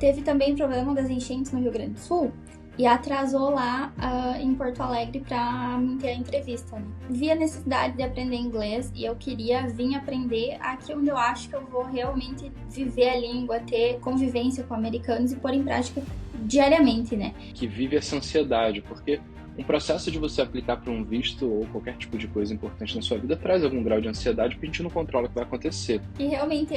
teve também problema das enchentes no Rio Grande do Sul e atrasou lá em Porto Alegre para mim ter a entrevista, né? Vi a necessidade de aprender inglês e eu queria vir aprender aqui onde eu acho que eu vou realmente viver a língua, ter convivência com americanos e pôr em prática diariamente, né? Que vive essa ansiedade, porque um processo de você aplicar para um visto ou qualquer tipo de coisa importante na sua vida traz algum grau de ansiedade porque a gente não controla o que vai acontecer. E realmente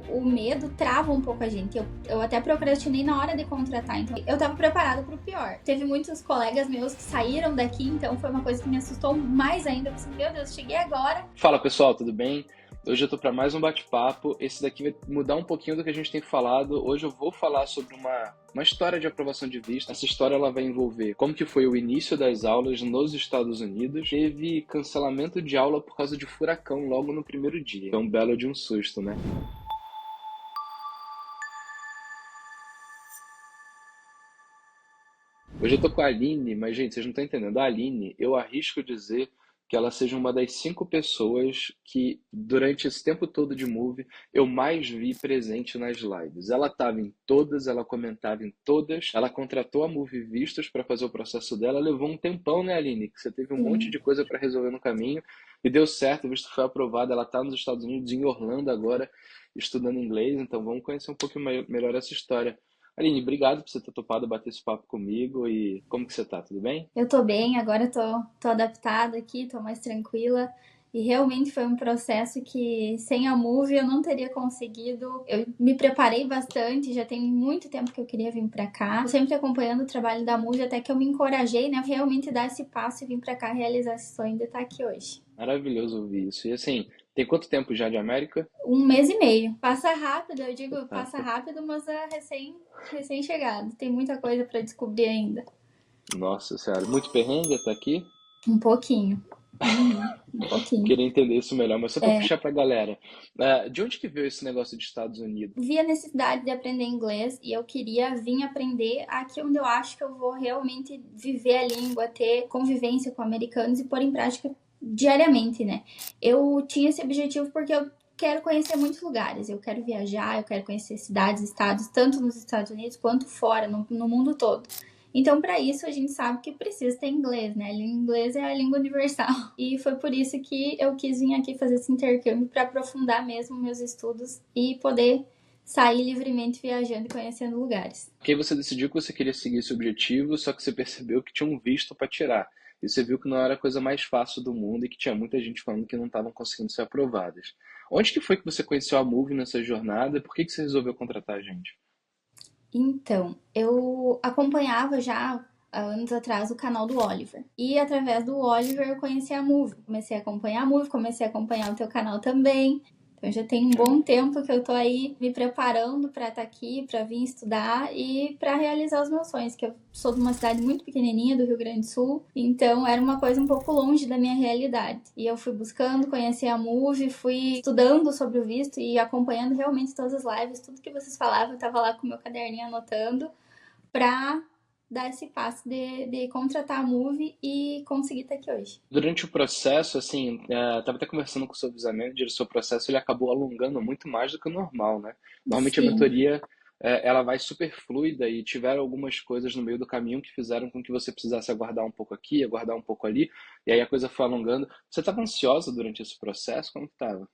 o medo trava um pouco a gente. Eu até procrastinei na hora de contratar, então eu tava preparada pro pior. Teve muitos colegas meus que saíram daqui, então foi uma coisa que me assustou mais ainda. Eu pensei, meu Deus, cheguei agora. Fala pessoal, tudo bem? Hoje eu tô para mais um bate-papo. Esse daqui vai mudar um pouquinho do que a gente tem falado. Hoje eu vou falar sobre uma história de aprovação de visto. Essa história ela vai envolver como que foi o início das aulas nos Estados Unidos. Teve cancelamento de aula por causa de furacão logo no primeiro dia. Foi um belo de um susto, né? Hoje eu tô com a Aline, mas gente, vocês não estão entendendo. A Aline, eu arrisco dizer que ela seja uma das 5 pessoas que, durante esse tempo todo de Move, eu mais vi presente nas lives. Ela estava em todas, ela comentava em todas, ela contratou a Move Vistos para fazer o processo dela. Levou um tempão, né, Aline? Que você teve um monte Sim. de coisa para resolver no caminho e deu certo, o visto foi aprovado. Ela está nos Estados Unidos, em Orlando agora, estudando inglês. Então vamos conhecer um pouquinho melhor essa história. Aline, obrigado por você ter topado bater esse papo comigo e como que você tá? Tudo bem? Eu tô bem, agora tô adaptada aqui, tô mais tranquila. E realmente foi um processo que sem a Move eu não teria conseguido. Eu me preparei bastante, já tem muito tempo que eu queria vir pra cá. Eu sempre acompanhando o trabalho da Move até que eu me encorajei, né, realmente dar esse passo e vir pra cá realizar esse sonho de estar aqui hoje. Maravilhoso ouvir isso. E assim, tem quanto tempo já de América? 1 mês e meio. Passa rápido, eu digo, Tá. passa rápido, mas é recém-chegado. Tem muita coisa pra descobrir ainda. Nossa Senhora, muito perrengue até aqui? Um pouquinho. Um pouquinho. Queria entender isso melhor, mas só para puxar pra galera. De onde que veio esse negócio de Estados Unidos? Vi a necessidade de aprender inglês e eu queria vir aprender aqui onde eu acho que eu vou realmente viver a língua, ter convivência com americanos e pôr em prática diariamente, né? Eu tinha esse objetivo porque eu quero conhecer muitos lugares, eu quero viajar, eu quero conhecer cidades, estados, tanto nos Estados Unidos quanto fora, no mundo todo. Então, para isso, a gente sabe que precisa ter inglês, né? Inglês é a língua universal. E foi por isso que eu quis vir aqui fazer esse intercâmbio para aprofundar mesmo meus estudos e poder sair livremente viajando e conhecendo lugares. Porque aí você decidiu que você queria seguir esse objetivo, só que você percebeu que tinha um visto para tirar. E você viu que não era a coisa mais fácil do mundo e que tinha muita gente falando que não estavam conseguindo ser aprovadas. Onde que foi que você conheceu a Move nessa jornada? Por que que você resolveu contratar a gente? Então, eu acompanhava já há anos atrás o canal do Oliver. E através do Oliver eu conheci a Move. Comecei a acompanhar a Move, comecei a acompanhar o teu canal também. Então já tem um bom tempo que eu tô aí me preparando para estar aqui, para vir estudar e para realizar os meus sonhos, que eu sou de uma cidade muito pequenininha do Rio Grande do Sul, então era uma coisa um pouco longe da minha realidade. E eu fui buscando, conhecer a Move, fui estudando sobre o visto e acompanhando realmente todas as lives, tudo que vocês falavam, eu tava lá com o meu caderninho anotando para dar esse passo de contratar a Move e conseguir estar aqui hoje. Durante o processo, assim, estava até conversando com o seu vice-manager, o seu processo ele acabou alongando muito mais do que o normal, né? Normalmente a Sim. mentoria ela vai super fluida e tiveram algumas coisas no meio do caminho que fizeram com que você precisasse aguardar um pouco aqui, aguardar um pouco ali, e aí a coisa foi alongando. Você estava ansiosa durante esse processo? Como que estava?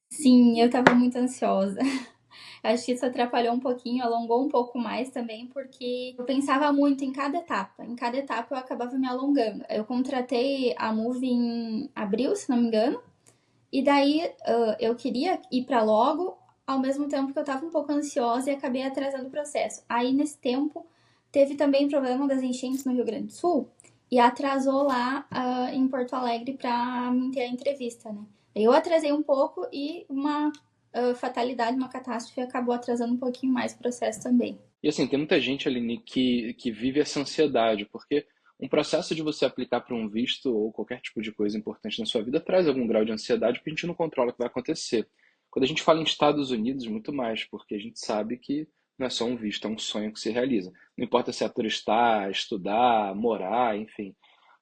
Sim, eu tava muito ansiosa. Acho que isso atrapalhou um pouquinho, alongou um pouco mais também, porque eu pensava muito em cada etapa. Em cada etapa eu acabava me alongando. Eu contratei a Move em abril, se não me engano, e daí eu queria ir para logo, ao mesmo tempo que eu tava um pouco ansiosa e acabei atrasando o processo. Aí nesse tempo teve também problema das enchentes no Rio Grande do Sul e atrasou lá em Porto Alegre para mim ter a entrevista, né? Eu atrasei um pouco e uma fatalidade, uma catástrofe acabou atrasando um pouquinho mais o processo também. E assim, tem muita gente, Aline, que vive essa ansiedade, porque um processo de você aplicar para um visto ou qualquer tipo de coisa importante na sua vida traz algum grau de ansiedade, porque a gente não controla o que vai acontecer. Quando a gente fala em Estados Unidos, muito mais, porque a gente sabe que não é só um visto, é um sonho que se realiza. Não importa se é turistar, estudar, morar, enfim.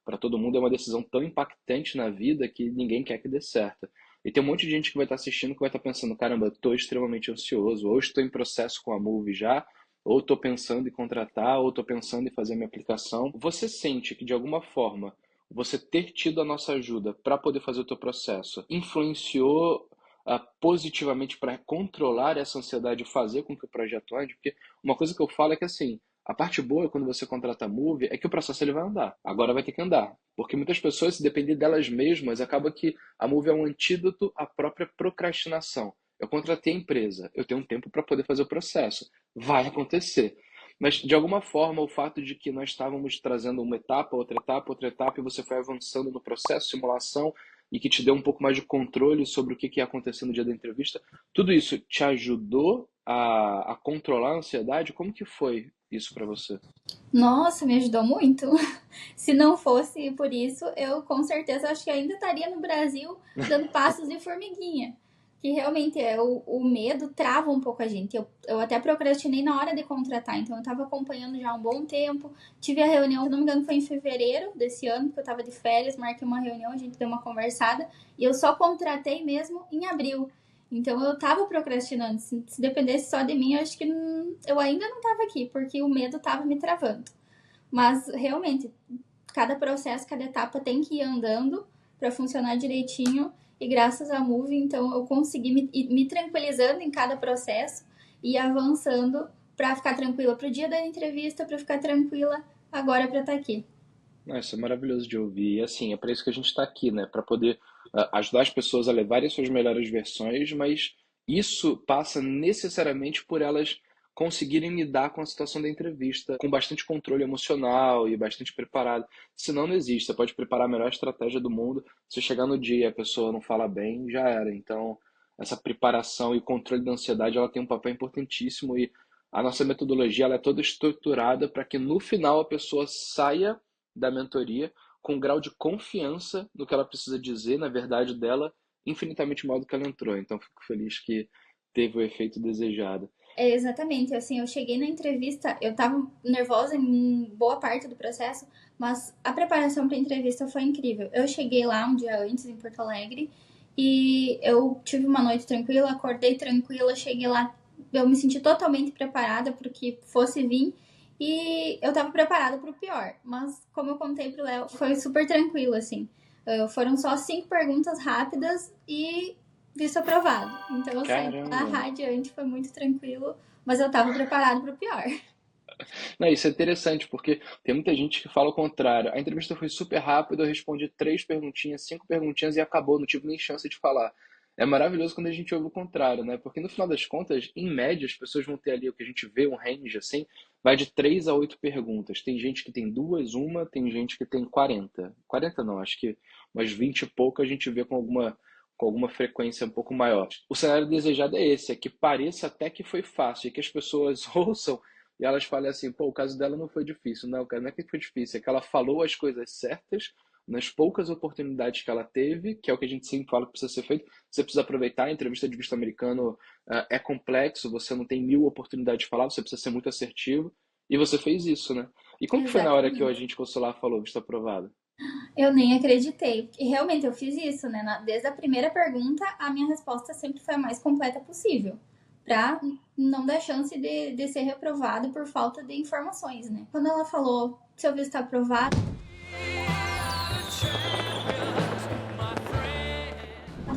Para todo mundo é uma decisão tão impactante na vida que ninguém quer que dê certo. E tem um monte de gente que vai estar assistindo que vai estar pensando, caramba, estou extremamente ansioso, ou estou em processo com a Move já, ou estou pensando em contratar, ou estou pensando em fazer a minha aplicação. Você sente que, de alguma forma, você ter tido a nossa ajuda para poder fazer o teu processo influenciou positivamente para controlar essa ansiedade e fazer com que o projeto ande? Porque uma coisa que eu falo é que, assim, a parte boa quando você contrata a Move é que o processo ele vai andar. Agora vai ter que andar. Porque muitas pessoas, se depender delas mesmas, acaba que a Move é um antídoto à própria procrastinação. Eu contratei a empresa, eu tenho um tempo para poder fazer o processo. Vai acontecer. Mas, de alguma forma, o fato de que nós estávamos trazendo uma etapa, outra etapa, e você foi avançando no processo, simulação, e que te deu um pouco mais de controle sobre o que ia acontecer no dia da entrevista, tudo isso te ajudou a controlar a ansiedade? Como que foi isso para você? Nossa, me ajudou muito. Se não fosse por isso, eu com certeza acho que ainda estaria no Brasil dando passos de formiguinha. Que realmente é o medo trava um pouco a gente. Eu até procrastinei na hora de contratar, então eu estava acompanhando já há um bom tempo. Tive a reunião, se não me engano, foi em fevereiro desse ano, que eu estava de férias, marquei uma reunião, a gente deu uma conversada, e eu só contratei mesmo em abril. Então eu tava procrastinando. Se dependesse só de mim, eu acho que eu ainda não tava aqui, porque o medo tava me travando. Mas realmente, cada processo, cada etapa tem que ir andando para funcionar direitinho. E graças à Move, então eu consegui me tranquilizando em cada processo e avançando para ficar tranquila pro dia da entrevista, para ficar tranquila agora para estar aqui. Isso é maravilhoso de ouvir. E assim, é para isso que a gente está aqui, né? Para poder ajudar as pessoas a levarem suas melhores versões, mas isso passa necessariamente por elas conseguirem lidar com a situação da entrevista com bastante controle emocional e bastante preparado. Senão não existe. Você pode preparar a melhor estratégia do mundo. Se chegar no dia e a pessoa não fala bem, já era. Então, essa preparação e controle da ansiedade, ela tem um papel importantíssimo e a nossa metodologia ela é toda estruturada para que no final a pessoa saia da mentoria com um grau de confiança no que ela precisa dizer, na verdade dela, infinitamente maior do que ela entrou. Então, fico feliz que teve o efeito desejado. É, exatamente, assim, eu cheguei na entrevista, eu tava nervosa em boa parte do processo, mas a preparação para a entrevista foi incrível. Eu cheguei lá um dia antes, em Porto Alegre, e eu tive uma noite tranquila, acordei tranquila, cheguei lá, eu me senti totalmente preparada para o que fosse vir, e eu tava preparada para o pior, mas como eu contei pro Léo, foi super tranquilo, assim. Foram só 5 perguntas rápidas e visto aprovado. Então eu saí de lá Caramba! radiante, foi muito tranquilo, mas eu tava preparado para o pior. Não, isso é interessante, porque tem muita gente que fala o contrário. A entrevista foi super rápida, eu respondi 3 perguntinhas, 5 perguntinhas e acabou, não tive nem chance de falar. É maravilhoso quando a gente ouve o contrário, né? Porque no final das contas, em média, as pessoas vão ter ali o que a gente vê, um range assim, vai de 3 a 8 perguntas. Tem gente que tem duas, uma, tem gente que tem 40. 40 não, acho que umas 20 e pouco a gente vê com alguma frequência um pouco maior. O cenário desejado é esse, é que pareça até que foi fácil e que as pessoas ouçam e elas falam assim, pô, o caso dela não foi difícil. Não, cara, não é que foi difícil, é que ela falou as coisas certas nas poucas oportunidades que ela teve, que é o que a gente sempre fala que precisa ser feito. Você precisa aproveitar, a entrevista de visto americano é complexo, você não tem 1000 oportunidades de falar, você precisa ser muito assertivo. E você fez isso, né? E como que foi na hora que o Exatamente. agente consular falou, visto aprovado? Eu nem acreditei. E realmente eu fiz isso, né? Desde a primeira pergunta, a minha resposta sempre foi a mais completa possível. Pra não dar chance de ser reprovado por falta de informações, né? Quando ela falou, seu visto está aprovado,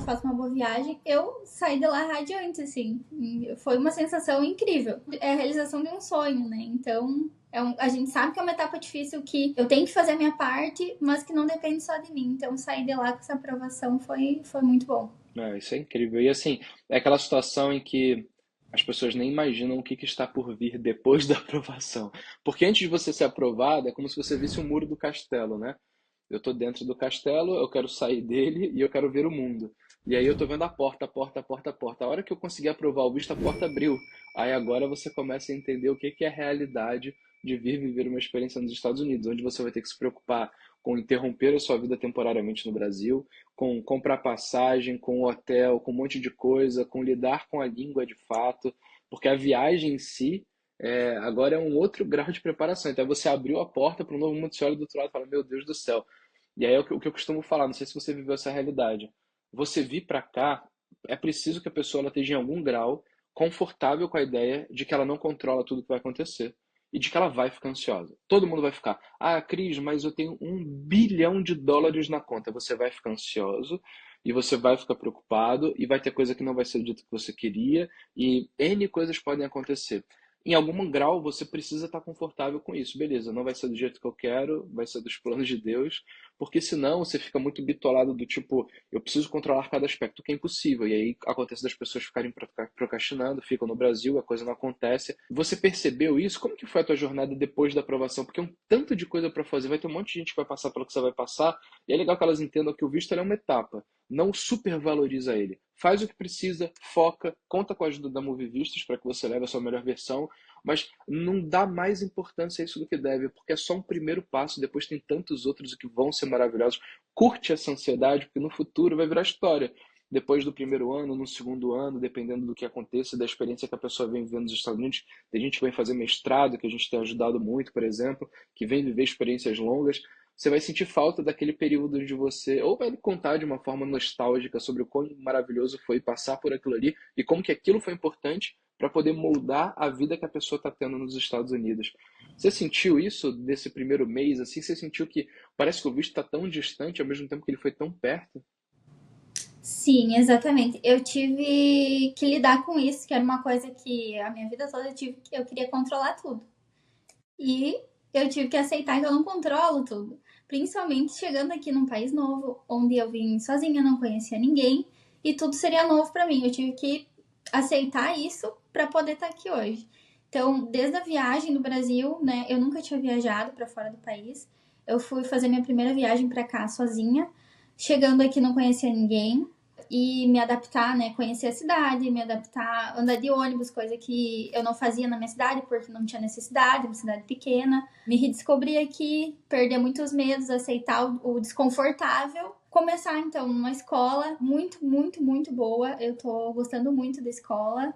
faço uma boa viagem, eu saí de lá radiante, assim. Foi uma sensação incrível. É a realização de um sonho, né? Então, a gente sabe que é uma etapa difícil, que eu tenho que fazer a minha parte, mas que não depende só de mim. Então, sair de lá com essa aprovação foi muito bom. Isso é incrível. E assim, é aquela situação em que as pessoas nem imaginam o que está por vir depois da aprovação. Porque antes de você ser aprovado, é como se você visse o muro do castelo, né? Eu estou dentro do castelo, eu quero sair dele e eu quero ver o mundo. E aí eu estou vendo a porta, a porta, a porta, a porta. A hora que eu conseguir aprovar o visto, a porta abriu. Aí agora você começa a entender o que é a realidade de vir viver uma experiência nos Estados Unidos, onde você vai ter que se preocupar com interromper a sua vida temporariamente no Brasil, com comprar passagem, com hotel, com um monte de coisa, com lidar com a língua de fato, porque a viagem em si agora é um outro grau de preparação. Então você abriu a porta para um novo mundo, você olha do outro lado e fala, meu Deus do céu. E aí é o que eu costumo falar, não sei se você viveu essa realidade. Você vir para cá, é preciso que a pessoa ela esteja em algum grau confortável com a ideia de que ela não controla tudo que vai acontecer e de que ela vai ficar ansiosa. Todo mundo vai ficar, Cris, mas eu tenho US$ 1 bilhão na conta. Você vai ficar ansioso e você vai ficar preocupado e vai ter coisa que não vai ser do jeito que você queria e N coisas podem acontecer. Em algum grau você precisa estar confortável com isso. Beleza, não vai ser do jeito que eu quero, vai ser dos planos de Deus, porque senão você fica muito bitolado do tipo, eu preciso controlar cada aspecto, que é impossível. E aí acontece das pessoas ficarem procrastinando, ficam no Brasil, a coisa não acontece. Você percebeu isso? Como que foi a tua jornada depois da aprovação? Porque é um tanto de coisa para fazer, vai ter um monte de gente que vai passar pelo que você vai passar, e é legal que elas entendam que o visto é uma etapa. Não supervaloriza ele. Faz o que precisa, foca, conta com a ajuda da Movie Vistos para que você leve a sua melhor versão, mas não dá mais importância a isso do que deve, porque é só um primeiro passo, depois tem tantos outros que vão ser maravilhosos. Curte essa ansiedade, porque no futuro vai virar história. Depois do primeiro ano, no segundo ano, dependendo do que aconteça, da experiência que a pessoa vem vivendo nos Estados Unidos, tem gente que vem fazer mestrado, que a gente tem ajudado muito, por exemplo, que vem viver experiências longas, você vai sentir falta daquele período de você, ou vai contar de uma forma nostálgica sobre o quão maravilhoso foi passar por aquilo ali e como que aquilo foi importante para poder moldar a vida que a pessoa está tendo nos Estados Unidos. Você sentiu isso desse primeiro mês, assim? Você sentiu que parece que o visto está tão distante ao mesmo tempo que ele foi tão perto? Sim, exatamente. Eu tive que lidar com isso, que era uma coisa que a minha vida toda eu queria controlar tudo. E eu tive que aceitar que eu não controlo tudo. Principalmente chegando aqui num país novo, onde eu vim sozinha, não conhecia ninguém, e tudo seria novo para mim. Eu tive que aceitar isso para poder estar aqui hoje. Então, desde a viagem do Brasil, né, eu nunca tinha viajado para fora do país. Eu fui fazer minha primeira viagem para cá sozinha. Chegando aqui não conhecia ninguém, e me adaptar, né? Conhecer a cidade, me adaptar, andar de ônibus, coisa que eu não fazia na minha cidade porque não tinha necessidade, uma cidade pequena. Me redescobrir aqui, perder muitos medos, aceitar o desconfortável. Começar então numa escola muito, muito, muito boa. Eu tô gostando muito da escola.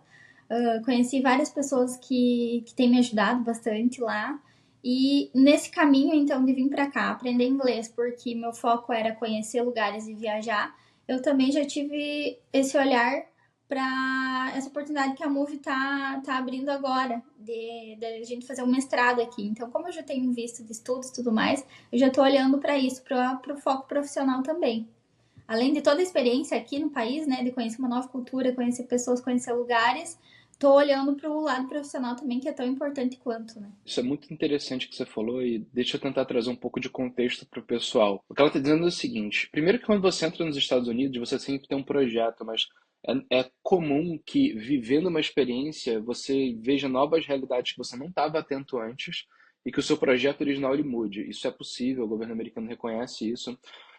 Conheci várias pessoas que têm me ajudado bastante lá. E nesse caminho, então, de vir para cá, aprender inglês, porque meu foco era conhecer lugares e viajar, eu também já tive esse olhar para essa oportunidade que a Move tá abrindo agora, de a gente fazer um mestrado aqui. Então, como eu já tenho visto de estudos e tudo mais, eu já estou olhando para isso, para o foco profissional também. Além de toda a experiência aqui no país, né, de conhecer uma nova cultura, conhecer pessoas, conhecer lugares, tô olhando para o lado profissional também, que é tão importante quanto, né? Isso é muito interessante que você falou e deixa eu tentar trazer um pouco de contexto para o pessoal. O que ela está dizendo é o seguinte: primeiro que quando você entra nos Estados Unidos, você sempre tem um projeto, mas é comum que vivendo uma experiência você veja novas realidades que você não estava atento antes e que o seu projeto original ele mude. Isso é possível, o governo americano reconhece isso.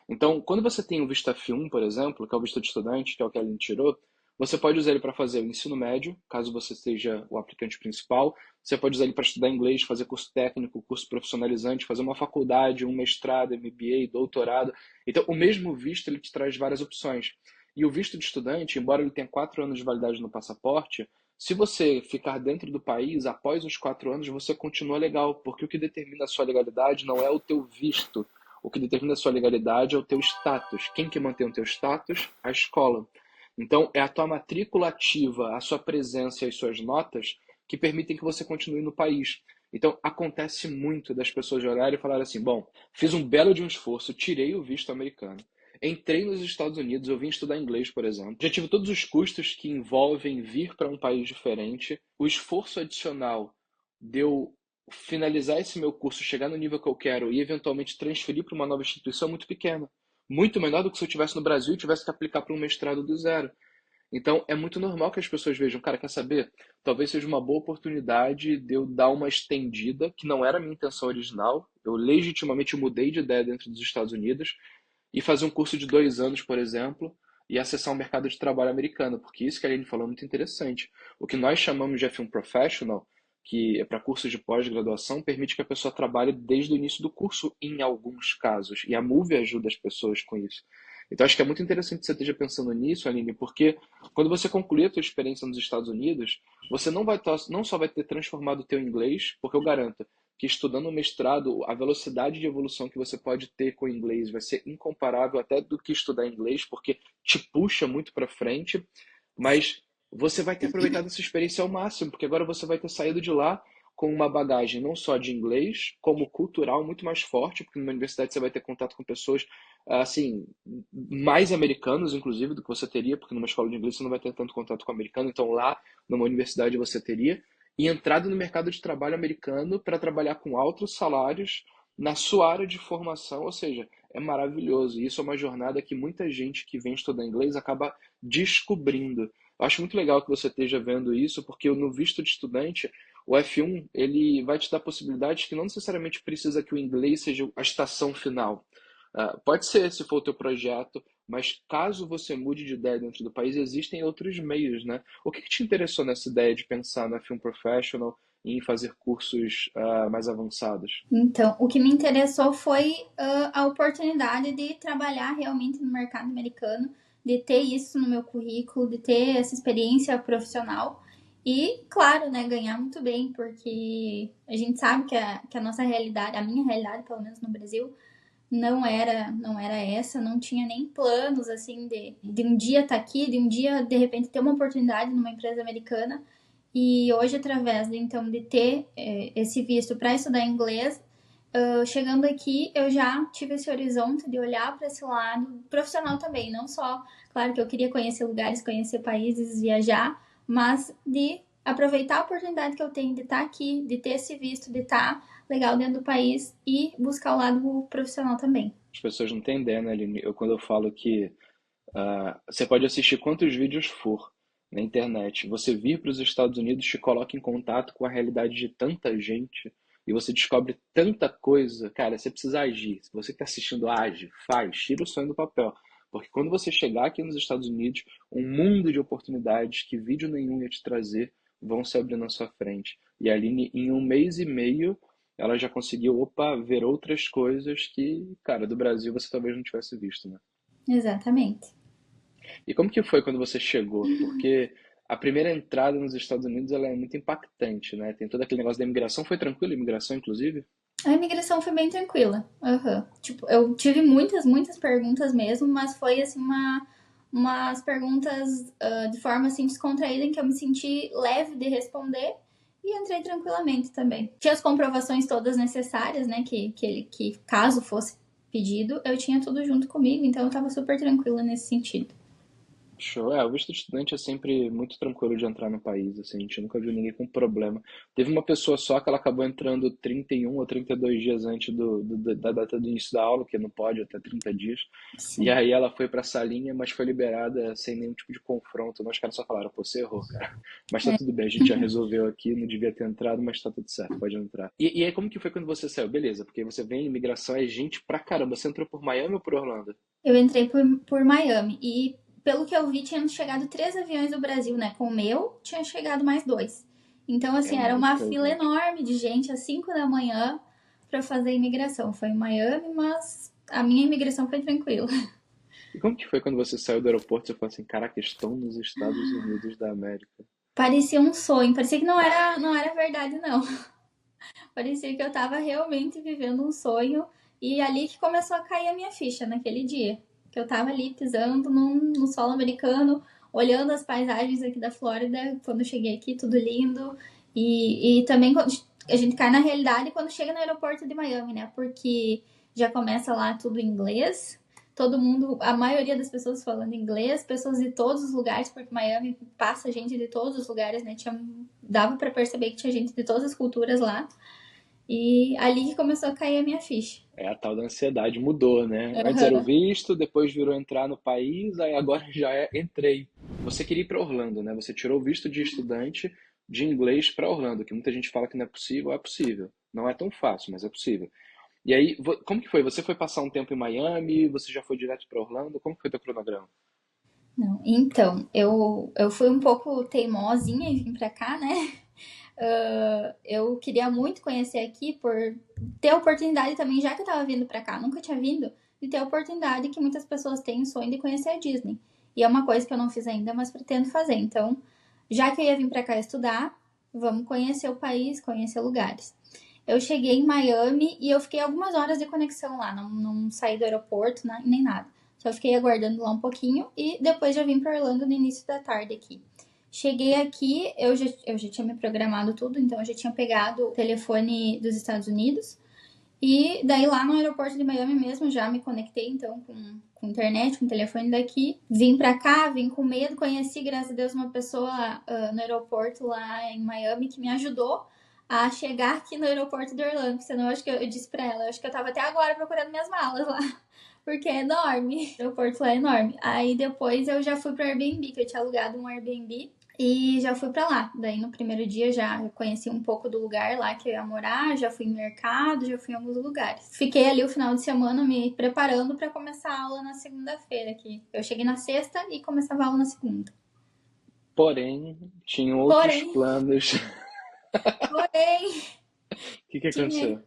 Então, quando você tem o visto F1, por exemplo, que é o visto de estudante, que é o que a Aline tirou, você pode usar ele para fazer o ensino médio, caso você seja o aplicante principal. Você pode usar ele para estudar inglês, fazer curso técnico, curso profissionalizante, fazer uma faculdade, um mestrado, MBA, doutorado. Então, o mesmo visto ele te traz várias opções. E o visto de estudante, embora ele tenha 4 anos de validade no passaporte, se você ficar dentro do país, após os 4 anos, você continua legal, porque o que determina a sua legalidade não é o teu visto. O que determina a sua legalidade é o teu status. Quem que mantém o teu status? A escola. Então, é a tua matrícula ativa, a sua presença e as suas notas que permitem que você continue no país. Então, acontece muito das pessoas olharem e falarem assim: bom, fiz um belo de um esforço, tirei o visto americano, entrei nos Estados Unidos, eu vim estudar inglês, por exemplo, já tive todos os custos que envolvem vir para um país diferente, o esforço adicional de eu finalizar esse meu curso, chegar no nível que eu quero e eventualmente transferir para uma nova instituição é muito pequeno. Muito menor do que se eu estivesse no Brasil e tivesse que aplicar para um mestrado do zero. Então, é muito normal que as pessoas vejam, cara, quer saber? Talvez seja uma boa oportunidade de eu dar uma estendida, que não era a minha intenção original. Eu legitimamente mudei de ideia dentro dos Estados Unidos e fazer um curso de 2 anos, por exemplo, e acessar o mercado de trabalho americano, porque isso que a Aline falou é muito interessante. O que nós chamamos de F1 Professional, que é para cursos de pós-graduação, permite que a pessoa trabalhe desde o início do curso, em alguns casos, e a Move ajuda as pessoas com isso. Então, acho que é muito interessante que você esteja pensando nisso, Aline, porque quando você concluir a sua experiência nos Estados Unidos, você não só vai ter transformado o teu inglês, porque eu garanto que estudando o mestrado, a velocidade de evolução que você pode ter com o inglês vai ser incomparável até do que estudar inglês, porque te puxa muito para frente, mas você vai ter aproveitado essa experiência ao máximo, porque agora você vai ter saído de lá com uma bagagem não só de inglês, como cultural muito mais forte, porque numa universidade você vai ter contato com pessoas assim, mais americanos, inclusive, do que você teria, porque numa escola de inglês você não vai ter tanto contato com americano, então lá numa universidade você teria, e entrada no mercado de trabalho americano para trabalhar com altos salários na sua área de formação, ou seja, é maravilhoso. E isso é uma jornada que muita gente que vem estudar inglês acaba descobrindo. Eu acho muito legal que você esteja vendo isso, porque no visto de estudante, o F1 ele vai te dar possibilidades que não necessariamente precisa que o inglês seja a estação final. Pode ser, se for o teu projeto, mas caso você mude de ideia dentro do país, existem outros meios, né? O que te interessou nessa ideia de pensar na Film Professional e em fazer cursos mais avançados? Então, o que me interessou foi a oportunidade de trabalhar realmente no mercado americano, de ter isso no meu currículo, de ter essa experiência profissional e, claro, né, ganhar muito bem, porque a gente sabe que a nossa realidade, a minha realidade, pelo menos no Brasil, não era essa, não tinha nem planos assim de um dia estar aqui, de um dia de repente ter uma oportunidade numa empresa americana. E hoje, através então de ter esse visto para estudar inglês, chegando aqui, eu já tive esse horizonte de olhar para esse lado profissional também, não só, claro que eu queria conhecer lugares, conhecer países, viajar, mas de aproveitar a oportunidade que eu tenho de estar aqui, de ter esse visto, de estar legal dentro do país e buscar o lado profissional também. As pessoas não têm ideia, né, Aline? Quando eu falo que você pode assistir quantos vídeos for na internet. Você vir para os Estados Unidos te coloca em contato com a realidade de tanta gente e você descobre tanta coisa. Cara, você precisa agir. Se você que está assistindo, age, faz, tira o sonho do papel. Porque quando você chegar aqui nos Estados Unidos, um mundo de oportunidades que vídeo nenhum ia te trazer vão se abrir na sua frente. E a Aline, em um mês e meio, ela já conseguiu, opa, ver outras coisas que, cara, do Brasil você talvez não tivesse visto, né? Exatamente. E como que foi quando você chegou? Porque a primeira entrada nos Estados Unidos ela é muito impactante, né? Tem todo aquele negócio da imigração. Foi tranquilo a imigração, inclusive? A imigração foi bem tranquila. Aham. Tipo, eu tive muitas, muitas perguntas mesmo, mas foi assim umas perguntas de forma assim descontraída em que eu me senti leve de responder e entrei tranquilamente também. Tinha as comprovações todas necessárias, né? Que caso fosse pedido, eu tinha tudo junto comigo, então eu tava super tranquila nesse sentido. Show. O visto de estudante é sempre muito tranquilo de entrar no país, assim, a gente nunca viu ninguém com problema. Teve uma pessoa só que ela acabou entrando 31 ou 32 dias antes da data do início da aula, que não pode, até 30 dias. E Sim. aí ela foi pra salinha, mas foi liberada sem nenhum tipo de confronto. Nós caras só falaram, pô, você errou, cara. Mas tá É. tudo bem, a gente já resolveu aqui, não devia ter entrado, mas tá tudo certo, pode entrar. E aí como que foi quando você saiu? Beleza, porque você vem, imigração é gente pra caramba. Você entrou por Miami ou por Orlando? Eu entrei por Miami e, pelo que eu vi, tinham chegado 3 aviões do Brasil, né? Com o meu, tinha chegado mais dois. Então, É assim, era uma muita fila gente. enorme de gente às 5 da manhã para fazer a imigração. Foi em Miami, mas a minha imigração foi tranquila. E como que foi quando você saiu do aeroporto e você falou assim, caraca, estou nos Estados Unidos da América? Parecia um sonho, parecia que não era verdade, não. Parecia que eu tava realmente vivendo um sonho e ali que começou a cair a minha ficha naquele dia. Que eu tava ali pisando no solo americano, olhando as paisagens aqui da Flórida, quando eu cheguei aqui, tudo lindo. E também quando a gente cai na realidade quando chega no aeroporto de Miami, né? Porque já começa lá tudo em inglês. Todo mundo, a maioria das pessoas falando inglês, pessoas de todos os lugares, porque Miami passa gente de todos os lugares, né? Dava para perceber que tinha gente de todas as culturas lá. E ali que começou a cair a minha ficha. É a tal da ansiedade, mudou, né? Antes era o Aham. visto, depois virou entrar no país, aí agora já é entrei. Você queria ir para Orlando, né? Você tirou o visto de estudante de inglês para Orlando, que muita gente fala que não é possível, é possível. Não é tão fácil, mas é possível. E aí, como que foi? Você foi passar um tempo em Miami? Você já foi direto para Orlando? Como que foi teu cronograma? Não, então, eu fui um pouco teimosinha em vir pra cá, né? Eu queria muito conhecer aqui por ter a oportunidade também, já que eu tava vindo pra cá, nunca tinha vindo, de ter a oportunidade que muitas pessoas têm o sonho de conhecer a Disney. E é uma coisa que eu não fiz ainda, mas pretendo fazer. Então, já que eu ia vir pra cá estudar, vamos conhecer o país, conhecer lugares. Eu cheguei em Miami e eu fiquei algumas horas de conexão lá, não saí do aeroporto nem nada. Só fiquei aguardando lá um pouquinho e depois já vim para Orlando no início da tarde aqui. Cheguei aqui, eu já tinha me programado tudo, então eu já tinha pegado o telefone dos Estados Unidos. E daí lá no aeroporto de Miami mesmo, já me conectei então com internet, com o telefone daqui. Vim pra cá, vim com medo, conheci, graças a Deus, uma pessoa no aeroporto lá em Miami que me ajudou a chegar aqui no aeroporto de Orlando. Senão eu acho que eu disse pra ela, eu acho que eu tava até agora procurando minhas malas lá. Porque é enorme. O aeroporto lá é enorme. Aí depois eu já fui pro Airbnb, que eu tinha alugado um Airbnb. E já fui pra lá. Daí no primeiro dia já conheci um pouco do lugar lá que eu ia morar, já fui em mercado, já fui em alguns lugares. Fiquei ali o final de semana me preparando pra começar a aula na segunda-feira aqui. Eu cheguei na sexta e começava a aula na segunda. Porém, tinham outros Porém, planos. porém, O que que aconteceu?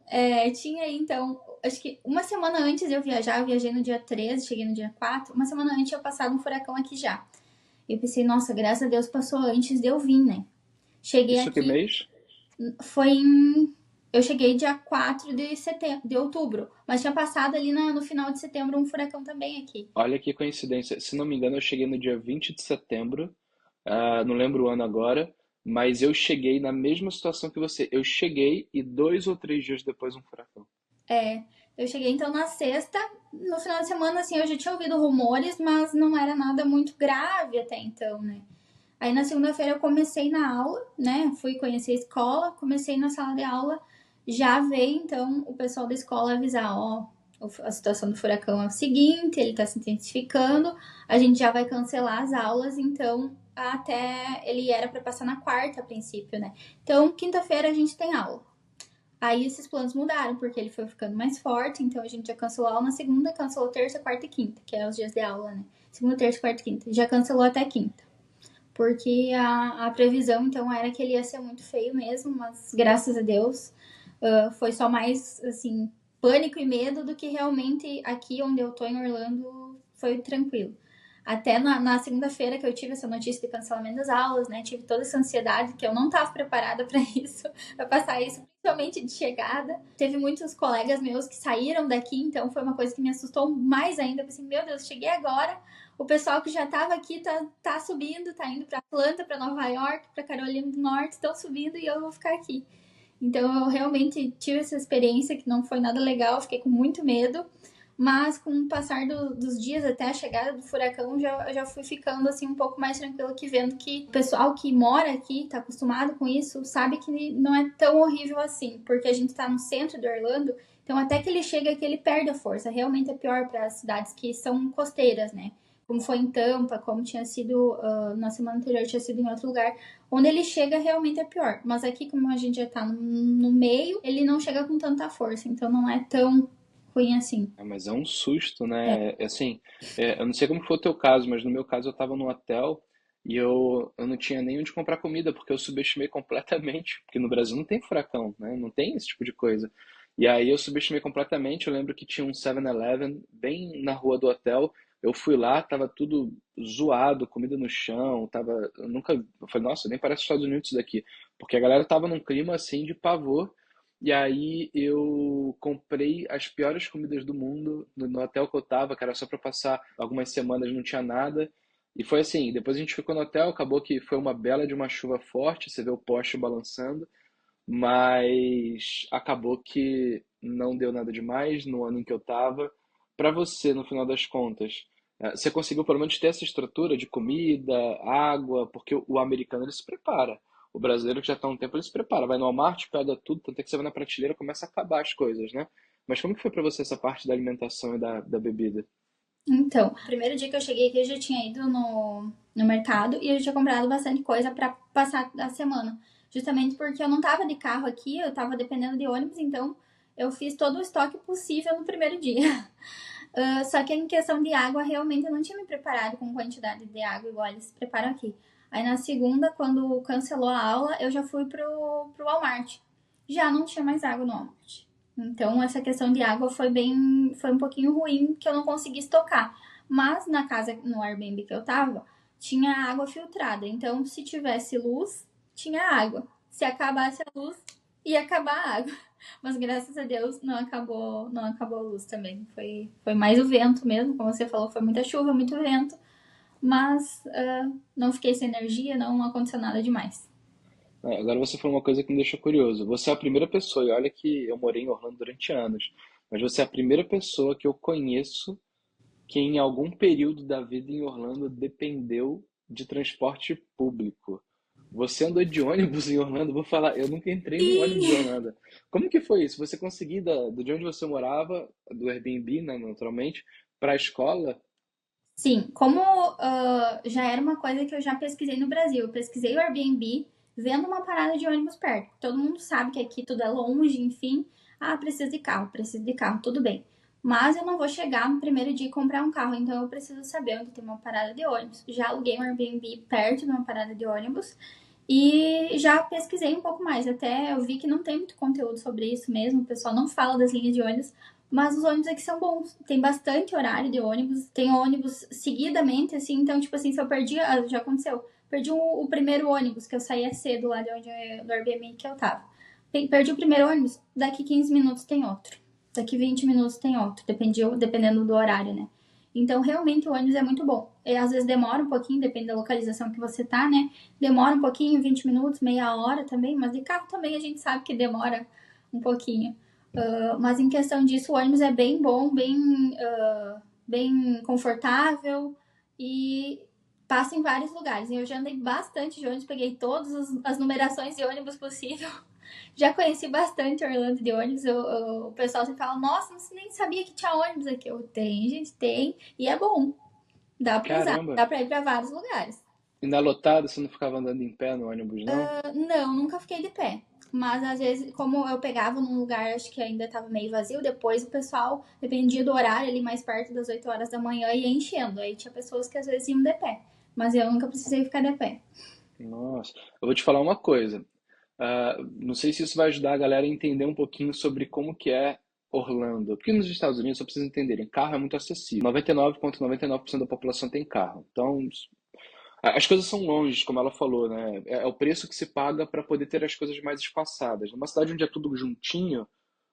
tinha aí então, acho que uma semana antes de eu viajar, eu viajei no dia 13, cheguei no dia 4. Uma semana antes eu passado um furacão aqui já. Eu pensei, nossa, graças a Deus passou antes de eu vir, né? Cheguei Isso que aqui, mês? foi em. Eu cheguei dia 4 de setembro, de outubro, mas tinha passado ali no final de setembro um furacão também aqui. Olha que coincidência. Se não me engano, eu cheguei no dia 20 de setembro. Não lembro o ano agora. Mas eu cheguei na mesma situação que você. Eu cheguei e 2 ou 3 dias depois um furacão. É, eu cheguei então na sexta, no final de semana, assim, eu já tinha ouvido rumores, mas não era nada muito grave até então, né? Aí na segunda-feira eu comecei na aula, né? Fui conhecer a escola, comecei na sala de aula, já veio então o pessoal da escola avisar, ó, a situação do furacão é o seguinte, ele tá se intensificando, a gente já vai cancelar as aulas, então até ele era para passar na quarta a princípio, né? Então, quinta-feira a gente tem aula. Aí esses planos mudaram, porque ele foi ficando mais forte, então a gente já cancelou a aula na segunda, cancelou terça, quarta e quinta, que é os dias de aula, né? Segunda, terça, quarta e quinta. Já cancelou até quinta. Porque a previsão, então, era que ele ia ser muito feio mesmo, mas graças a Deus foi só mais, assim, pânico e medo do que realmente aqui onde eu tô em Orlando foi tranquilo. Até na segunda-feira que eu tive essa notícia de cancelamento das aulas, né? Tive toda essa ansiedade que eu não estava preparada para isso, para passar isso, principalmente de chegada. Teve muitos colegas meus que saíram daqui, então foi uma coisa que me assustou mais ainda. Eu pensei, meu Deus, cheguei agora, o pessoal que já estava aqui tá subindo, tá indo para Atlanta, para Nova York, para Carolina do Norte, estão subindo e eu vou ficar aqui. Então eu realmente tive essa experiência que não foi nada legal, fiquei com muito medo, mas com o passar dos dias até a chegada do furacão, já fui ficando assim um pouco mais tranquila, que vendo que o pessoal que mora aqui, tá acostumado com isso, sabe que não é tão horrível assim, porque a gente tá no centro de Orlando, então até que ele chega aqui ele perde a força. Realmente é pior para as cidades que são costeiras, né? Como foi em Tampa, como tinha sido na semana anterior, tinha sido em outro lugar. Onde ele chega realmente é pior. Mas aqui, como a gente já tá no meio, ele não chega com tanta força. Então não é tão ruim assim. Mas é um susto, né? Assim, eu não sei como foi o teu caso, mas no meu caso eu estava no hotel e eu não tinha nem onde comprar comida, porque eu subestimei completamente, porque no Brasil não tem furacão, né? Não tem esse tipo de coisa. E aí eu subestimei completamente, eu lembro que tinha um 7-Eleven bem na rua do hotel, eu fui lá, tava tudo zoado, comida no chão, eu falei, nossa, nem parece Estados Unidos isso daqui, porque a galera tava num clima assim de pavor. E aí eu comprei as piores comidas do mundo no hotel que eu tava, que era só para passar algumas semanas, não tinha nada. E foi assim, depois a gente ficou no hotel, acabou que foi uma bela de uma chuva forte, você vê o poste balançando, mas acabou que não deu nada demais no ano em que eu tava. Para você, no final das contas, você conseguiu pelo menos ter essa estrutura de comida, água, porque o americano ele se prepara. O brasileiro que já está há um tempo ele se prepara, vai no Walmart, pega tudo, tanto é que você vai na prateleira e começa a acabar as coisas, né? Mas como que foi para você essa parte da alimentação e da bebida? Então, o primeiro dia que eu cheguei aqui, eu já tinha ido no mercado e eu já tinha comprado bastante coisa para passar a semana. Justamente porque eu não tava de carro aqui, eu tava dependendo de ônibus, então eu fiz todo o estoque possível no primeiro dia. Só que em questão de água, realmente eu não tinha me preparado com quantidade de água igual eles se preparam aqui. Aí na segunda, quando cancelou a aula, eu já fui pro Walmart. Já não tinha mais água no Walmart. Então essa questão de água foi um pouquinho ruim que eu não consegui estocar. Mas na casa, no Airbnb que eu tava, tinha água filtrada. Então se tivesse luz, tinha água. Se acabasse a luz, ia acabar a água. Mas graças a Deus não acabou a luz também. Foi mais o vento mesmo, como você falou, foi muita chuva, muito vento. mas não fiquei sem energia, não aconteceu nada demais. Agora você falou uma coisa que me deixa curioso. Você é a primeira pessoa, e olha que eu morei em Orlando durante anos, mas você é a primeira pessoa que eu conheço que em algum período da vida em Orlando dependeu de transporte público. Você andou de ônibus em Orlando? Vou falar, eu nunca entrei num ônibus em Sim, Orlando. Como que foi isso? Você conseguiu de onde você morava, do Airbnb, né, naturalmente, para a escola? sim, como já era uma coisa que eu já pesquisei no Brasil, eu pesquisei o Airbnb vendo uma parada de ônibus perto. Todo mundo sabe que aqui tudo é longe, enfim. Ah, preciso de carro, tudo bem. Mas eu não vou chegar no primeiro dia e comprar um carro, então eu preciso saber onde tem uma parada de ônibus. Já aluguei um Airbnb perto de uma parada de ônibus e já pesquisei um pouco mais. Até eu vi que não tem muito conteúdo sobre isso mesmo, o pessoal não fala das linhas de ônibus, mas os ônibus aqui são bons. Tem bastante horário de ônibus. Tem ônibus seguidamente, assim. Então, tipo assim, se eu perdi. Já aconteceu. Perdi o primeiro ônibus, que eu saía cedo lá de onde do Airbnb que eu tava. Perdi o primeiro ônibus, daqui 15 minutos tem outro. Daqui 20 minutos tem outro. Dependendo do horário, né? Então, realmente, o ônibus é muito bom. E, às vezes demora um pouquinho, depende da localização que você tá, né? Demora um pouquinho, 20 minutos, meia hora também. Mas de carro também a gente sabe que demora um pouquinho. Mas em questão disso, o ônibus é bem bom, bem confortável e passa em vários lugares. Eu já andei bastante de ônibus, peguei todas as numerações de ônibus possível. Já conheci bastante Orlando de ônibus. O pessoal sempre fala: Nossa, você nem sabia que tinha ônibus aqui. Eu tenho, gente, tem. E é bom. Dá pra usar. Caramba! Dá pra ir pra vários lugares. E na lotada você não ficava andando em pé no ônibus, não? Não, nunca fiquei de pé. Mas às vezes, como eu pegava num lugar, acho que ainda tava meio vazio, depois o pessoal, dependia do horário, ali mais perto das 8 horas da manhã, ia enchendo. Aí tinha pessoas que às vezes iam de pé. Mas eu nunca precisei ficar de pé. Nossa, eu vou te falar uma coisa. Não sei se isso vai ajudar a galera a entender um pouquinho sobre como que é Orlando. Porque nos Estados Unidos, só para vocês entenderem, carro é muito acessível. 99,99% da população tem carro. Então, as coisas são longe, como ela falou, né? É o preço que se paga para poder ter as coisas mais espaçadas. Numa cidade onde é tudo juntinho,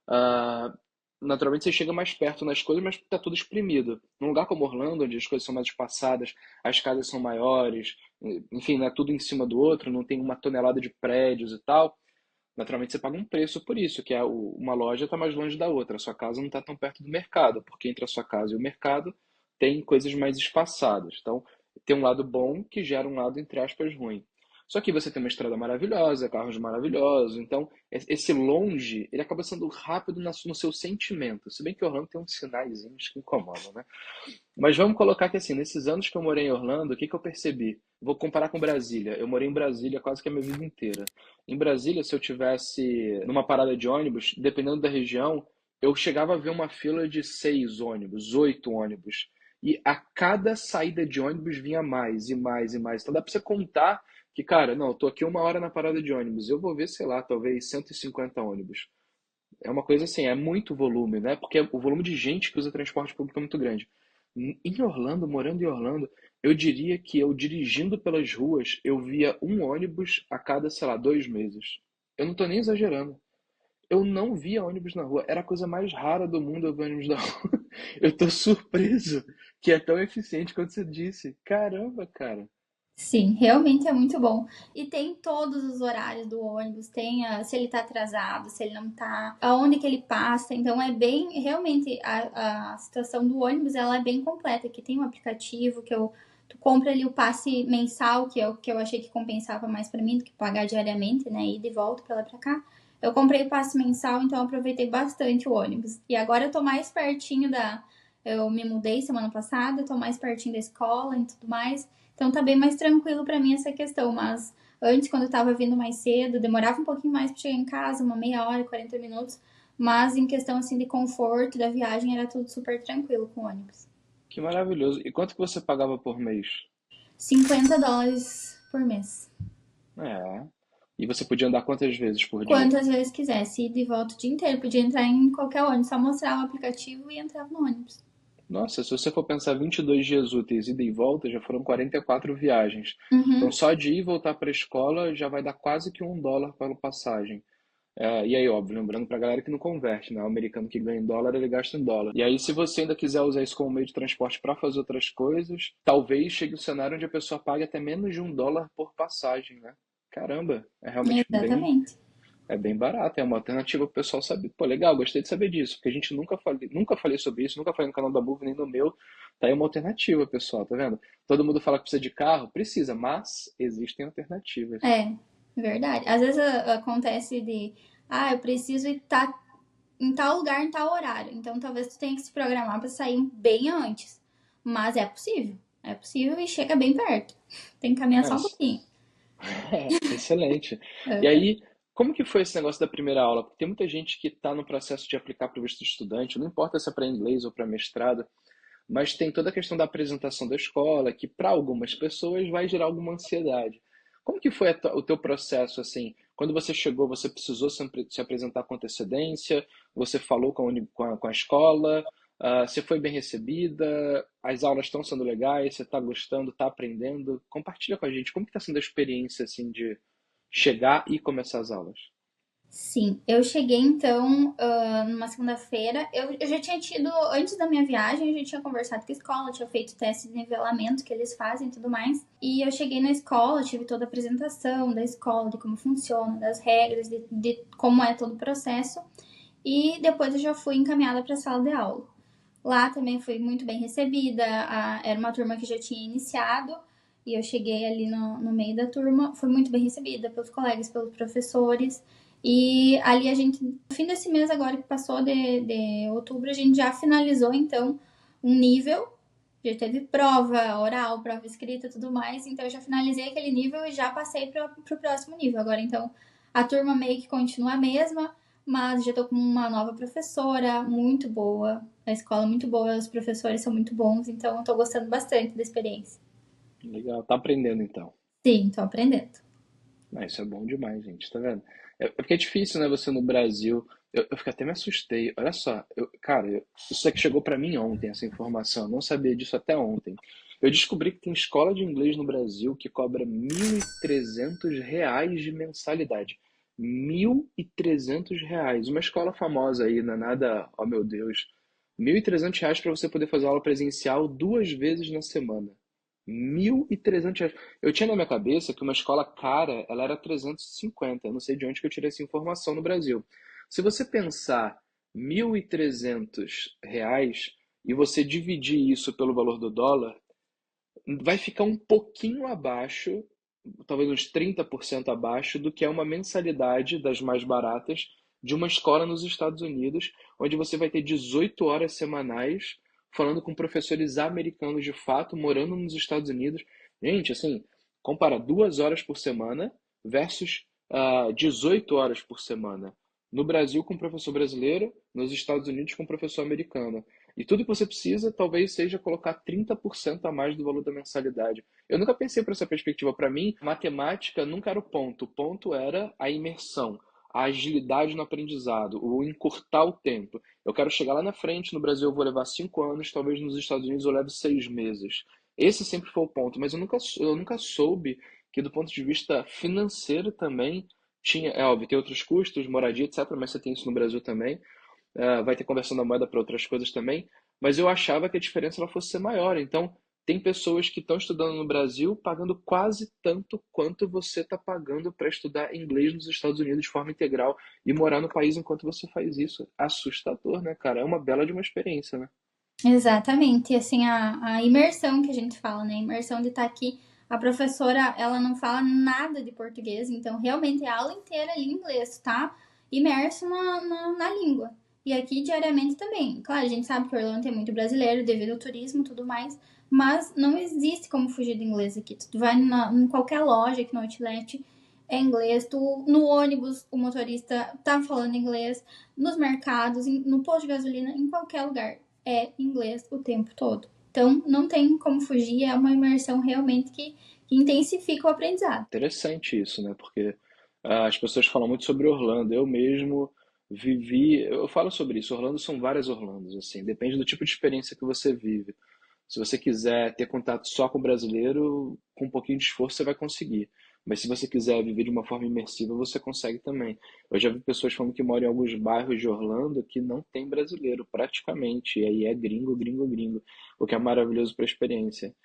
ah, naturalmente você chega mais perto nas coisas, mas está tudo espremido. Num lugar como Orlando, onde as coisas são mais espaçadas, as casas são maiores, enfim, não é tudo em cima do outro, não tem uma tonelada de prédios e tal. Naturalmente você paga um preço por isso, que é uma loja está mais longe da outra, a sua casa não está tão perto do mercado, porque entre a sua casa e o mercado tem coisas mais espaçadas. Então, tem um lado bom que gera um lado, entre aspas, ruim. Só que você tem uma estrada maravilhosa, carros maravilhosos, então esse longe, ele acaba sendo rápido no seu sentimento. Se bem que Orlando tem uns sinaizinhos que incomodam, né? Mas vamos colocar que assim, nesses anos que eu morei em Orlando, o que que eu percebi? Vou comparar com Brasília. Eu morei em Brasília quase que a minha vida inteira. Em Brasília, se eu tivesse numa parada de ônibus, dependendo da região, eu chegava a ver uma fila de 6 ônibus, 8 ônibus. E a cada saída de ônibus vinha mais e mais e mais. Então dá pra você contar que, cara, não, eu tô aqui 1 hora na parada de ônibus. Eu vou ver, sei lá, talvez 150 ônibus. É uma coisa assim, é muito volume, né? Porque o volume de gente que usa transporte público é muito grande. Em Orlando, morando em Orlando, eu diria que eu dirigindo pelas ruas, eu via um ônibus a cada, sei lá, 2 meses. Eu não tô nem exagerando. Eu não via ônibus na rua. Era a coisa mais rara do mundo eu ver ônibus na rua. Eu tô surpreso que é tão eficiente quanto você disse. Caramba, cara. Sim, realmente é muito bom. E tem todos os horários do ônibus, tem se ele tá atrasado, se ele não tá, aonde que ele passa. Então é bem, realmente a situação do ônibus ela é bem completa. Aqui tem um aplicativo tu compra ali o passe mensal, que é o que eu achei que compensava mais pra mim do que pagar diariamente, né? Ir de volta pra lá pra cá. Eu comprei o passe mensal, então eu aproveitei bastante o ônibus. E agora eu tô mais pertinho da. Eu me mudei semana passada, tô mais pertinho da escola e tudo mais. Então tá bem mais tranquilo pra mim essa questão, mas antes, quando eu tava vindo mais cedo, demorava um pouquinho mais pra chegar em casa, uma meia hora, 40 minutos, mas em questão assim de conforto da viagem era tudo super tranquilo com o ônibus. Que maravilhoso. E quanto que você pagava por mês? US$ 50 por mês. É. E você podia andar quantas vezes por dia? Quantas vezes quisesse, ir de volta o dia inteiro, podia entrar em qualquer ônibus, só mostrar o aplicativo e entrar no ônibus. Nossa, se você for pensar 22 dias úteis, ida e volta, já foram 44 viagens. Então, Uhum. só de ir e voltar para a escola já vai dar quase que $1 pela passagem. E aí, óbvio, lembrando pra galera que não converte, né? O americano que ganha em dólar, ele gasta em dólar. E aí, se você ainda quiser usar isso como meio de transporte para fazer outras coisas, talvez chegue o cenário onde a pessoa pague até menos de $1 por passagem, né? Caramba, é realmente Exatamente. bem barato, é uma alternativa pro pessoal saber. Pô, legal, gostei de saber disso, porque a gente nunca falei sobre isso, nunca falei no canal da Move, nem no meu. Tá aí uma alternativa, pessoal, tá vendo? Todo mundo fala que precisa de carro, precisa, mas existem alternativas. É, verdade. Às vezes acontece de, eu preciso estar em tal lugar, em tal horário. Então talvez tu tenha que se programar para sair bem antes. Mas é possível. É possível e chega bem perto. Tem que caminhar É, só um pouquinho. excelente. E Aham. aí, como que foi esse negócio da primeira aula? Porque tem muita gente que está no processo de aplicar para o visto de estudante, não importa se é para inglês ou para mestrado, mas tem toda a questão da apresentação da escola, que para algumas pessoas vai gerar alguma ansiedade. Como que foi o teu processo, assim? Quando você chegou, você precisou se apresentar com antecedência? Você falou com a escola? Você foi bem recebida? As aulas estão sendo legais? Você está gostando? Está aprendendo? Compartilha com a gente. Como que está sendo a experiência, assim, de chegar e começar as aulas? Sim, eu cheguei então numa segunda-feira. Eu já tinha tido, antes da minha viagem, a gente tinha conversado com a escola, tinha feito teste de nivelamento que eles fazem e tudo mais. E eu cheguei na escola, tive toda a apresentação da escola, de como funciona, das regras, de como é todo o processo. E depois eu já fui encaminhada para a sala de aula. Lá também fui muito bem recebida, era uma turma que já tinha iniciado. E eu cheguei ali no meio da turma, fui muito bem recebida pelos colegas, pelos professores. E ali a gente, no fim desse mês agora que passou de outubro, a gente já finalizou então um nível, já teve prova oral, prova escrita e tudo mais, então eu já finalizei aquele nível e já passei para o próximo nível. Agora então a turma meio que continua a mesma, mas já tô com uma nova professora muito boa, a escola é muito boa, os professores são muito bons, então eu tô gostando bastante da experiência. Legal, tá aprendendo então. Sim, tô aprendendo. Isso é bom demais, gente, tá vendo? É porque é difícil, né, você no Brasil. Eu fico até me assustei. Olha só, cara, isso aqui chegou pra mim ontem, essa informação. Eu não sabia disso até ontem. Eu descobri que tem escola de inglês no Brasil que cobra R$ 1.300 de mensalidade. R$ 1.300. Uma escola famosa aí, não é nada, oh meu Deus. R$ 1.300 para você poder fazer aula presencial 2 vezes na semana. R$ 1.300. Eu tinha na minha cabeça que uma escola cara, ela era 350. Eu não sei de onde que eu tirei essa informação no Brasil. Se você pensar R$ 1.300 e você dividir isso pelo valor do dólar, vai ficar um pouquinho abaixo, talvez uns 30% abaixo do que é uma mensalidade das mais baratas de uma escola nos Estados Unidos, onde você vai ter 18 horas semanais falando com professores americanos de fato, morando nos Estados Unidos. Gente, assim, compara 2 horas por semana versus 18 horas por semana. No Brasil com professor brasileiro, nos Estados Unidos com professor americano. E tudo que você precisa talvez seja colocar 30% a mais do valor da mensalidade. Eu nunca pensei por essa perspectiva. Para mim, matemática nunca era o ponto. O ponto era a imersão, a agilidade no aprendizado, o encurtar o tempo. Eu quero chegar lá na frente, no Brasil eu vou levar 5 anos, talvez nos Estados Unidos eu leve 6 meses. Esse sempre foi o ponto, mas eu nunca soube que do ponto de vista financeiro também tinha, é óbvio, tem outros custos, moradia, etc., mas você tem isso no Brasil também. Vai ter conversão da moeda para outras coisas também, mas eu achava que a diferença ela fosse ser maior. Então, tem pessoas que estão estudando no Brasil pagando quase tanto quanto você está pagando para estudar inglês nos Estados Unidos de forma integral e morar no país enquanto você faz isso. Assustador, né, cara? É uma bela de uma experiência, né? Exatamente. E assim, a imersão que a gente fala, né? A imersão de estar aqui. A professora, ela não fala nada de português, então realmente a aula inteira é em inglês, tá? Imerso na língua. E aqui diariamente também. Claro, a gente sabe que Orlando tem muito brasileiro devido ao turismo e tudo mais, mas não existe como fugir do inglês aqui. Tu vai em qualquer loja aqui no Outlet, é inglês. No ônibus, o motorista tá falando inglês. Nos mercados, no posto de gasolina, em qualquer lugar é inglês o tempo todo. Então, não tem como fugir, é uma imersão realmente que intensifica o aprendizado. Interessante isso, né? Porque as pessoas falam muito sobre Orlando. Eu mesmo vivi, eu falo sobre isso. Orlando são várias Orlandos, assim, depende do tipo de experiência que você vive. Se você quiser ter contato só com brasileiro, com um pouquinho de esforço você vai conseguir. Mas se você quiser viver de uma forma imersiva, você consegue também. Eu já vi pessoas falando que moram em alguns bairros de Orlando que não tem brasileiro, praticamente. E aí é gringo, gringo, gringo. O que é maravilhoso para a experiência.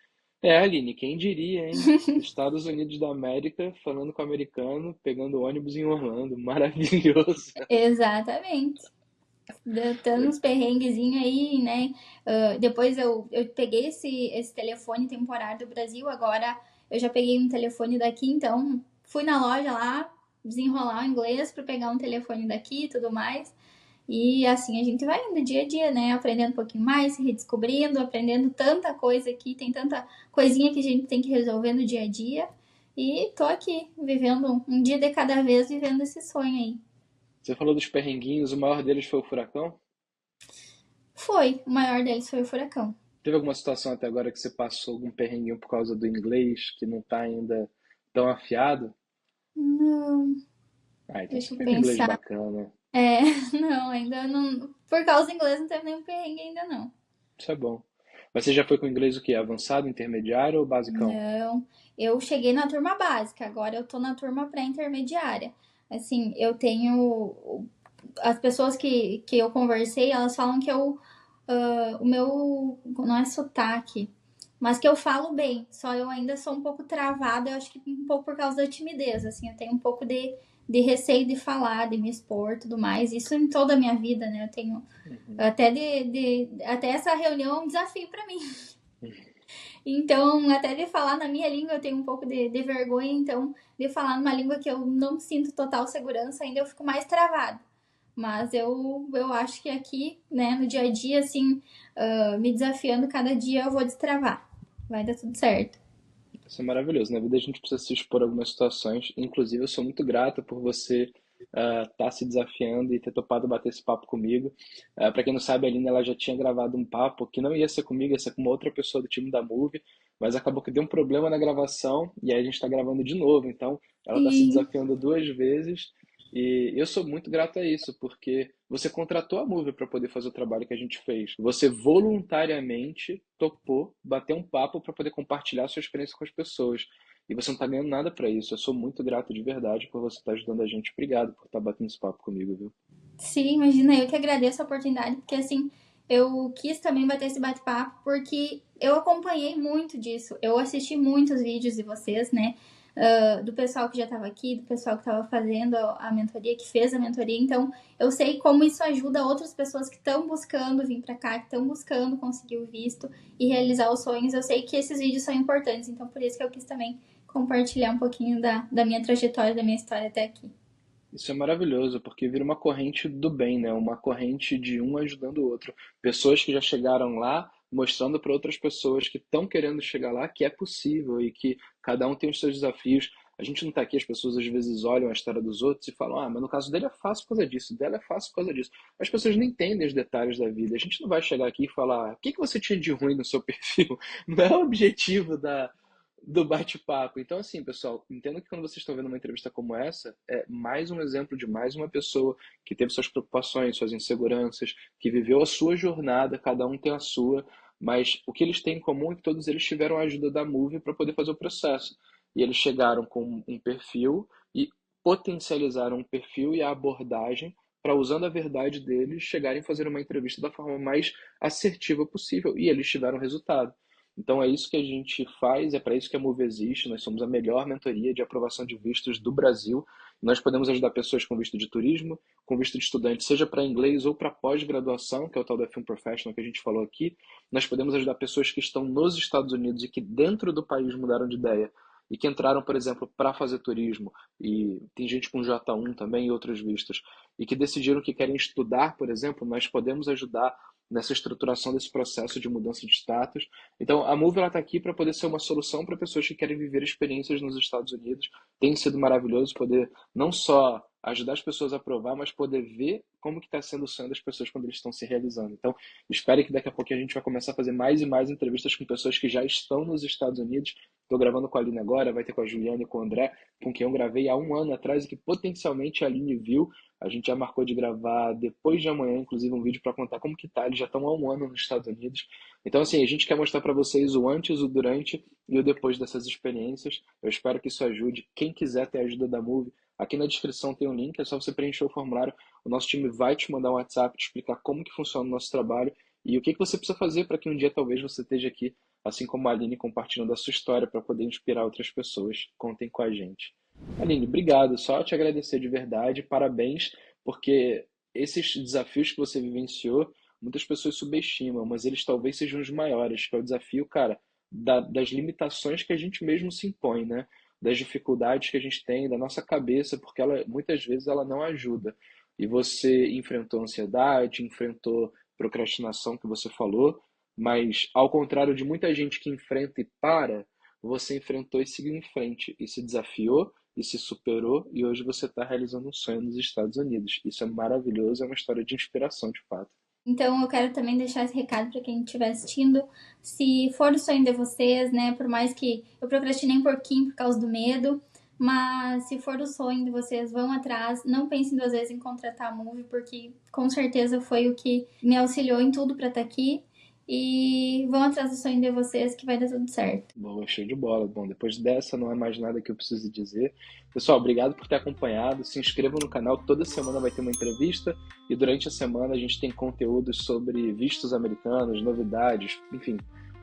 É, Aline, quem diria, hein? Estados Unidos da América, falando com o americano, pegando ônibus em Orlando. Maravilhoso. Exatamente. Dando uns perrenguezinhos aí, né? Depois eu peguei esse telefone temporário do Brasil, agora eu já peguei um telefone daqui, então fui na loja lá desenrolar o inglês para pegar um telefone daqui e tudo mais. E assim a gente vai indo dia a dia, né? Aprendendo um pouquinho mais, se redescobrindo, aprendendo tanta coisa aqui, tem tanta coisinha que a gente tem que resolver no dia a dia. E tô aqui, vivendo um dia de cada vez, vivendo esse sonho aí. Você falou dos perrenguinhos, o maior deles foi o furacão? Foi, o maior deles foi o furacão. Teve alguma situação até agora que você passou algum perrenguinho por causa do inglês, que não está ainda tão afiado? Não, Ah, então você deixa eu foi com inglês pensar. bacana. É, não, ainda não. Por causa do inglês não teve nenhum perrengue ainda não. Isso é bom. Mas você já foi com inglês o quê? Avançado, intermediário ou basicão? Não, eu cheguei na turma básica, agora eu tô na turma pré-intermediária. Assim, eu tenho. As pessoas que eu conversei, elas falam que o meu. Não é sotaque, mas que eu falo bem. Só eu ainda sou um pouco travada, eu acho que um pouco por causa da timidez. Assim, eu tenho um pouco de receio de falar, de me expor tudo mais. Isso em toda a minha vida, né? Eu tenho. Uhum. Até essa reunião é um desafio para mim. Então, até de falar na minha língua eu tenho um pouco de vergonha, então, de falar numa língua que eu não sinto total segurança, ainda eu fico mais travada. Mas eu acho que aqui, né, no dia a dia, assim, me desafiando cada dia, eu vou destravar. Vai dar tudo certo. Isso é maravilhoso. Na vida a gente precisa se expor a algumas situações. Inclusive, eu sou muito grato por você estar se desafiando e ter topado bater esse papo comigo. Para quem não sabe, a Aline ela já tinha gravado um papo que não ia ser comigo, ia ser com uma outra pessoa do time da Move, mas acabou que deu um problema na gravação e aí a gente está gravando de novo. Então, ela está se Sim, desafiando duas vezes e eu sou muito grato a isso, porque você contratou a Move para poder fazer o trabalho que a gente fez. Você voluntariamente topou bater um papo para poder compartilhar sua experiência com as pessoas. E você não está ganhando nada para isso. Eu sou muito grato de verdade por você estar ajudando a gente. Obrigado por estar batendo esse papo comigo, viu? sim, imagina, eu que agradeço a oportunidade, porque assim, eu quis também bater esse bate-papo, porque eu acompanhei muito disso. Eu assisti muitos vídeos de vocês, né? Do pessoal que já estava aqui, do pessoal que estava fazendo a mentoria, que fez a mentoria. Então, eu sei como isso ajuda outras pessoas que estão buscando vir para cá, que estão buscando conseguir o visto e realizar os sonhos. Eu sei que esses vídeos são importantes, então por isso que eu quis também compartilhar um pouquinho da minha trajetória, da minha história até aqui. Isso é maravilhoso, porque vira uma corrente do bem, né? Uma corrente de um ajudando o outro. Pessoas que já chegaram lá, mostrando para outras pessoas que estão querendo chegar lá que é possível e que cada um tem os seus desafios. A gente não está aqui, as pessoas às vezes olham a história dos outros e falam: ah, mas no caso dele é fácil por causa disso, dela é fácil por causa disso. As pessoas não entendem os detalhes da vida. A gente não vai chegar aqui e falar: o que que você tinha de ruim no seu perfil? Não é o objetivo do bate-papo. Então, assim, pessoal, entendo que quando vocês estão vendo uma entrevista como essa, é mais um exemplo de mais uma pessoa que teve suas preocupações, suas inseguranças, que viveu a sua jornada, cada um tem a sua, mas o que eles têm em comum é que todos eles tiveram a ajuda da Move para poder fazer o processo. E eles chegaram com um perfil e potencializaram o perfil e a abordagem para, usando a verdade deles, chegarem a fazer uma entrevista da forma mais assertiva possível. E eles tiveram resultado. Então é isso que a gente faz, é para isso que a Move existe. Nós somos a melhor mentoria de aprovação de vistos do Brasil. Nós podemos ajudar pessoas com visto de turismo, com visto de estudante, seja para inglês ou para pós-graduação, que é o tal da Film Professional que a gente falou aqui. Nós podemos ajudar pessoas que estão nos Estados Unidos e que dentro do país mudaram de ideia e que entraram, por exemplo, para fazer turismo, e tem gente com J1 também e outros vistos, e que decidiram que querem estudar, por exemplo, nós podemos ajudar nessa estruturação desse processo de mudança de status. Então, a Move está aqui para poder ser uma solução para pessoas que querem viver experiências nos Estados Unidos. Tem sido maravilhoso poder não só ajudar as pessoas a aprovar, mas poder ver como que está sendo o sonho das pessoas quando eles estão se realizando. Então, espere que daqui a pouquinho a gente vai começar a fazer mais e mais entrevistas com pessoas que já estão nos Estados Unidos. Estou gravando com a Aline agora, vai ter com a Juliana e com o André, com quem eu gravei há um ano atrás e que potencialmente a Aline viu. A gente já marcou de gravar depois de amanhã, inclusive, um vídeo para contar como que tá. Eles já estão há um ano nos Estados Unidos. Então, assim, a gente quer mostrar para vocês o antes, o durante e o depois dessas experiências. Eu espero que isso ajude. Quem quiser ter a ajuda da Move, aqui na descrição tem um link, é só você preencher o formulário. O nosso time vai te mandar um WhatsApp, te explicar como que funciona o nosso trabalho e o que que você precisa fazer para que um dia talvez você esteja aqui, assim como a Aline, compartilhando a sua história para poder inspirar outras pessoas. Contem com a gente. Aline, obrigado. Só te agradecer de verdade. Parabéns, porque esses desafios que você vivenciou, muitas pessoas subestimam, mas eles talvez sejam os maiores, que é o desafio, cara, das limitações que a gente mesmo se impõe, né? Das dificuldades que a gente tem, da nossa cabeça, porque ela muitas vezes ela não ajuda. E você enfrentou ansiedade, enfrentou procrastinação que você falou, mas ao contrário de muita gente que enfrenta e para, você enfrentou e seguiu em frente e se desafiou e se superou e hoje você está realizando um sonho nos Estados Unidos. Isso é maravilhoso, é uma história de inspiração de fato. Então eu quero também deixar esse recado para quem estiver assistindo. Se for o sonho de vocês, né? Por mais que eu procrastinei um pouquinho por causa do medo, mas se for o sonho de vocês, vão atrás. Não pensem duas vezes em contratar a Move, porque com certeza foi o que me auxiliou em tudo para estar aqui. E vão atrás do sonho de vocês que vai dar tudo certo. Boa, show de bola. Bom, depois dessa não há mais nada que eu precise dizer. Pessoal, obrigado por ter acompanhado. Se inscrevam no canal, toda semana vai ter uma entrevista e durante a semana a gente tem conteúdos sobre vistos americanos, novidades, enfim,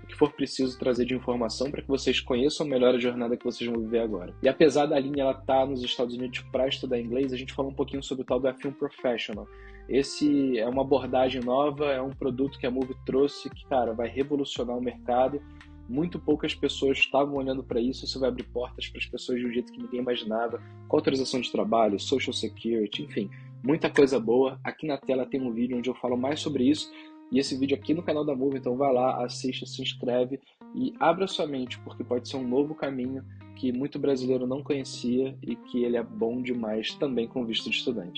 o que for preciso trazer de informação para que vocês conheçam melhor a jornada que vocês vão viver agora. E apesar da Aline ela tá nos Estados Unidos para estudar inglês, a gente falou um pouquinho sobre o tal do F1 Professional. Esse é uma abordagem nova, é um produto que a Move trouxe que, cara, vai revolucionar o mercado. Muito poucas pessoas estavam olhando para isso. Isso vai abrir portas para as pessoas de um jeito que ninguém imaginava, com autorização de trabalho, social security, enfim, muita coisa boa. Aqui na tela tem um vídeo onde eu falo mais sobre isso, e esse vídeo aqui no canal da Move, então vai lá, assista, se inscreve e abra sua mente, porque pode ser um novo caminho que muito brasileiro não conhecia e que ele é bom demais também com visto de estudante.